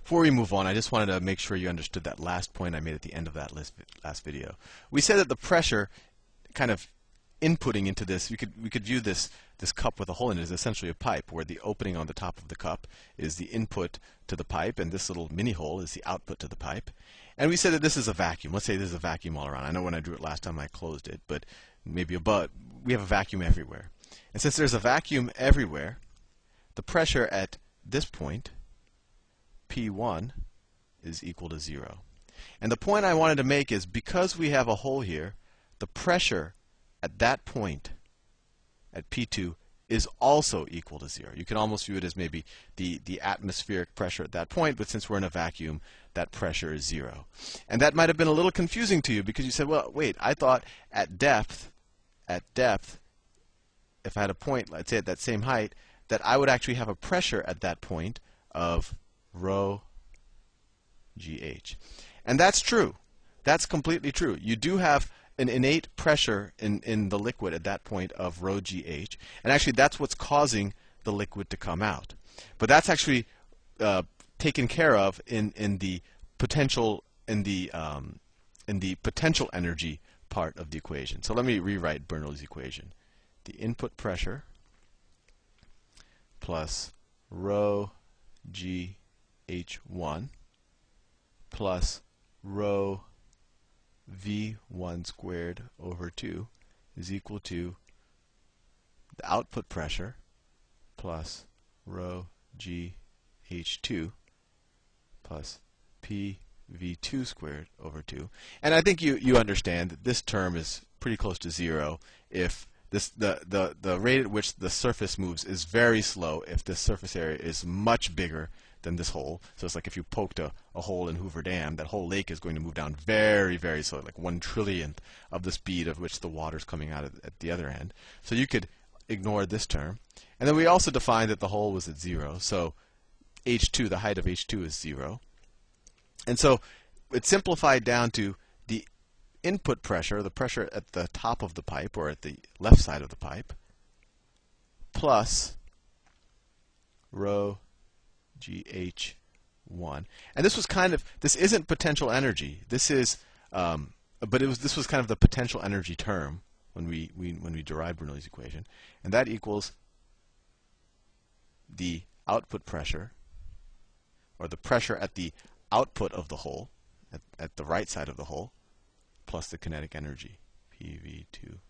Before we move on, I just wanted to make sure you understood that last point I made at the end of that last video. We said that the pressure kind of inputting into this, we could view this cup with a hole in it as essentially a pipe, where the opening on the top of the cup is the input to the pipe, and this little mini hole is the output to the pipe. And we said that this is a vacuum. Let's say this is a vacuum all around. I know when I drew it last time I closed it, but maybe above, we have a vacuum everywhere. And since there's a vacuum everywhere, the pressure at this point, P1, is equal to 0. And the point I wanted to make is, because we have a hole here, the pressure at that point, at P2, is also equal to 0. You can almost view it as maybe the atmospheric pressure at that point, but since we're in a vacuum, that pressure is 0. And that might have been a little confusing to you, because you said, well, wait, I thought at depth, if I had a point, let's say at that same height, that I would actually have a pressure at that point of rho GH. And that's true. That's completely true. You do have an innate pressure in the liquid at that point of rho GH. And actually, that's what's causing the liquid to come out. But that's actually taken care of in the potential potential energy part of the equation. So let me rewrite Bernoulli's equation. The input pressure plus rho GH1 plus rho V1 squared over 2 is equal to the output pressure plus rho GH2 plus PV2 squared over 2. And I think you understand that this term is pretty close to 0 if the rate at which the surface moves is very slow if the surface area is much bigger than this hole. So it's like if you poked a hole in Hoover Dam, that whole lake is going to move down very, very slowly, like 1/1,000,000th of the speed of which the water's coming out at the other end. So you could ignore this term. And then we also defined that the hole was at 0. So H2, the height of H2 is 0. And so it's simplified down to the input pressure, the pressure at the top of the pipe, or at the left side of the pipe, plus rho GH1. And this was this isn't potential energy. This is, this was kind of the potential energy term when we derived Bernoulli's equation, and that equals the output pressure, or the pressure at the output of the hole, at the right side of the hole, plus the kinetic energy, PV2.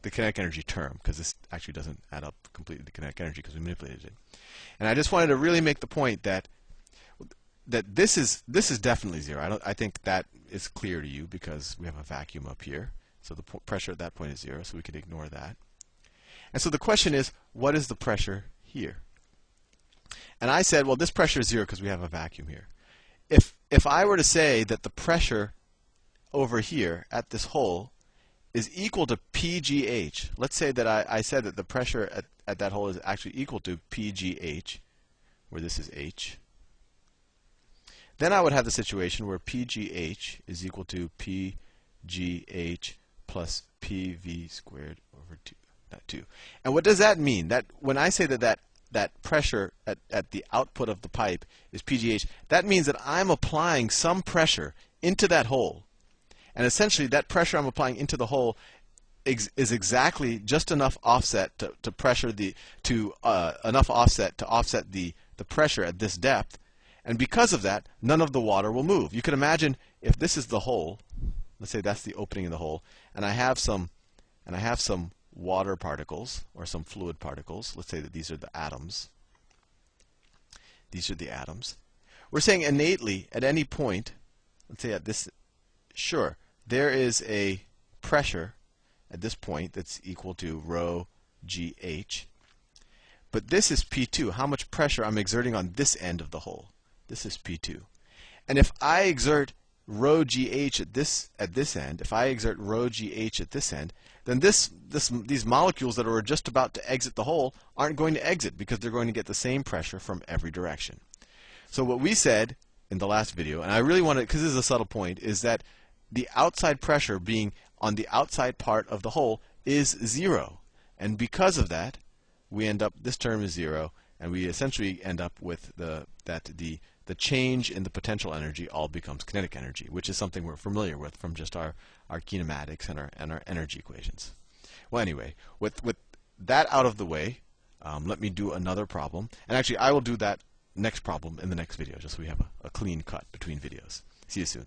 The kinetic energy term, because this actually doesn't add up completely to kinetic energy because we manipulated it. And I just wanted to really make the point that this is definitely 0. I think that is clear to you because we have a vacuum up here. So the pressure at that point is 0, so we can ignore that. And so the question is, what is the pressure here? And I said, well, this pressure is 0 because we have a vacuum here. If I were to say that the pressure over here at this hole is equal to PGH, let's say that I said that the pressure at that hole is actually equal to PGH, where this is H, then I would have the situation where PGH is equal to PGH plus PV squared over 2. And what does that mean? That when I say that pressure at the output of the pipe is PGH, that means that I'm applying some pressure into that hole. And essentially, that pressure I'm applying into the hole is exactly just enough offset to pressure enough offset to offset the pressure at this depth. And because of that, none of the water will move. You can imagine if this is the hole, let's say that's the opening of the hole, and I have some water particles or some fluid particles. Let's say that these are the atoms. These are the atoms. We're saying innately at any point, let's say at this, sure, there is a pressure at this point that's equal to rho GH. But this is P2, how much pressure I'm exerting on this end of the hole. This is P2. And if I exert rho GH at this end, if I exert rho GH at this end, then these molecules that are just about to exit the hole aren't going to exit because they're going to get the same pressure from every direction. So what we said in the last video, and I really want to, because this is a subtle point, is that the outside pressure being on the outside part of the hole is 0. And because of that, we end up, this term is 0, And we essentially end up with the change in the potential energy all becomes kinetic energy, which is something we're familiar with from just our kinematics and our energy equations. Well, anyway, with that out of the way, let me do another problem. And actually, I will do that next problem in the next video, just so we have a clean cut between videos. See you soon.